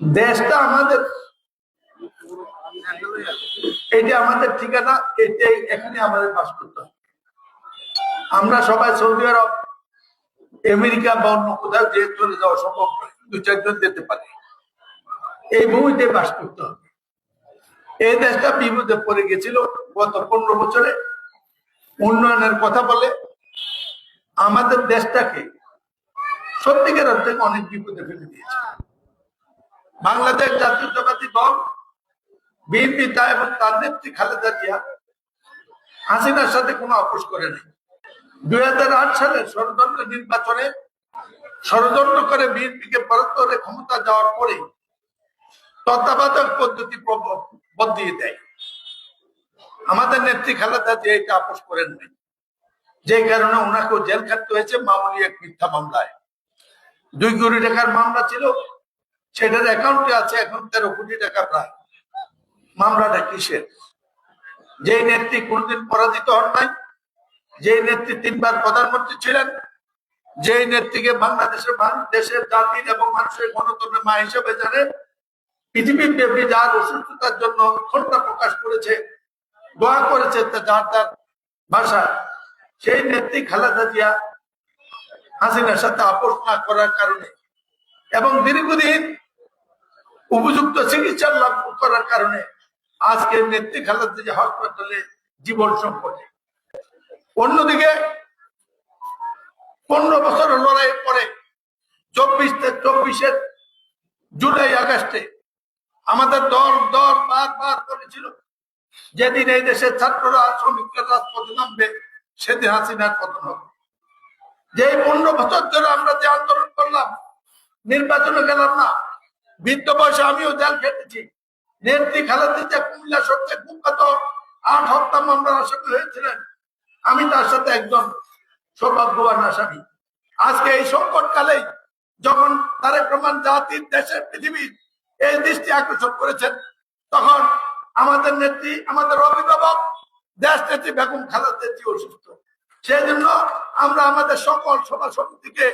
দেশটা আমাদের, এটা আমাদের ঠিকানা, এটাই এখানে আমাদের বাস করতে হবে। আমরা সবাই সৌদি আরব, আমেরিকা বা অন্য কোথাও যে চলে যাওয়া সম্ভব নয়, 2-4 জন যেতে পারে। এই ভূমিতে বাস করতে হবে। এই দেশটা বিপদে পড়ে গেছিল গত 15 বছরে। উন্নয়নের কথা বলে আমাদের দেশটাকে সত্যিকার অর্থে অনেক বিপদে ফেলে দিয়েছে। বাংলাদেশ জাতীয়তাবাদী দল বিএনপি এবং তার নেত্রী খালেদা জিয়া হাসিনার সাথে কোনো আপোষ করে নাই। 2008 সালের ষড়যন্ত্র নির্বাচনে ষড়যন্ত্র করে বিএনপিকে পরত্তরে ক্ষমতা যাওয়ার পরে তত্ত্বাবধায়ক পদ্ধতি বদলিয়ে দেয়। আমাদের নেত্রী খালেদা জিয়া এটা আপোষ করেন নাই, যে কারণে ওনাকেও জেল খাটতে হয়েছে মামুলি এক মিথ্যা মামলায়। 2 কোটি টাকার মামলা ছিল, সেটার অ্যাকাউন্টে আছে এখন 13 কোটি টাকা প্রায়। মামলাটা কিসের? যে নেত্রী কোনদিন পরাজিত হন নাই, যে নেত্রী 3বার প্রধানমন্ত্রী ছিলেন, যে নেত্রীকে বাংলাদেশের মানুষ, দেশের জাতির এবং মানুষের গণতন্ত্রের মা হিসেবে জানে, পৃথিবী ব্যাপী যার অসুস্থতার জন্য উৎকণ্ঠা প্রকাশ করেছে, দোয়া করেছে যার তার ভাষা, সেই নেত্রী খালেদা জিয়া হাসিনার সাথে আপোষ না করার কারণে এবং দীর্ঘদিন উপযুক্ত চিকিৎসা লাভ করার কারণে আজকে নেত্রী খালেদা জিয়া হাসপাতালে জীবন সংকটে। অন্যদিকে 15 বছর লড়াইয়ের পরে 24 জুলাই আগস্টে আমাদের দল বারবার বলেছিল যেদিন এই দেশের ছাত্ররা শ্রমিকরা রাজপথে নামবে সেদিন হাসিনার পতন হবে। যে 15 বছর ধরে আমরা যে আন্দোলন করলাম, নির্বাচনে গেলাম না, বৃদ্ধ বয়সে আমিও জেল খেটেছি। নেত্রী খালেদা জিয়া কুমিল্লা সবচেয়ে কুখ্যাত 8 হত্যা মামলার আসামি হয়েছিলেন, আমি তার সাথে একজন সৌভাগ্যবান আসামি। আজকে এই সংকটকালে যখন তারেক রহমান জাতির, দেশের, পৃথিবীর এই দৃষ্টি আকর্ষণ করেছেন, তখন আমাদের নেত্রী, আমাদের অভিভাবক দেশ নেত্রী বেগম খালেদা জিয়া অসুস্থ। সেই জন্য আমরা আমাদের সকল সভা সমিতিকে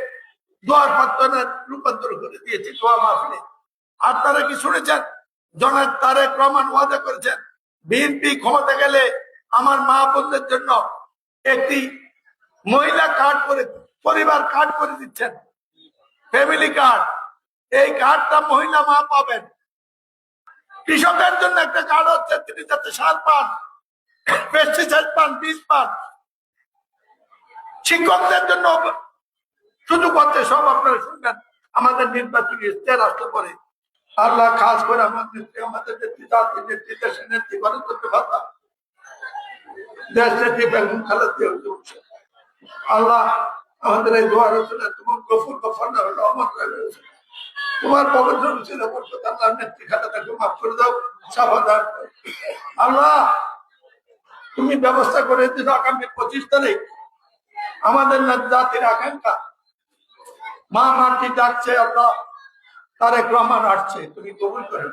দোয়ার প্রার্থনা রূপান্তর করে দিয়েছি দোয়া মাহফিলে। আপনারা কি শুনেছেন? জনাব তারেক রহমান ওয়াদা করেছেন বিএনপি ক্ষমতা গেলে আমার মা বোনদের জন্য একটি মহিলা কার্ড করে, পরিবার কার্ড করে দিচ্ছেন, ফ্যামিলি কার্ড। এই কার্ডটা মহিলা মা পাবেন। কৃষকের জন্য একটা কার্ড হচ্ছে, তিনি যাতে সার পান, পেস্টিসাইড পান, বীজ পান। শিক্ষকদের জন্য সুযোগ হচ্ছে, সব আপনারা শুনবেন আমাদের নির্বাচনী ইশতেহার আসতে পারে। আল্লাহ খাস করে আমাদের নেত্রী, জাতির নেত্রী, দেশের নেত্রী, গণতন্ত্রের ভাতা, দেশ নেত্রী বেগম খালেদা জিয়া, আল্লাহ আমাদের এই দোয়া রচনা তোমার গফুর গফর রহমত রয়েছে, তোমার পবিত্র রচনা করতে আল্লাহ নেত্রী খালেদাকে মাফ করে দাও, সাফাদার। আল্লাহ তুমি ব্যবস্থা করে দিও আগামী 25 তারিখ আমাদের জাতির আকাঙ্ক্ষা মা মাটি ডাকছে, আল্লাহ তারেক রহমান আসছে, তুমি কবুল করে।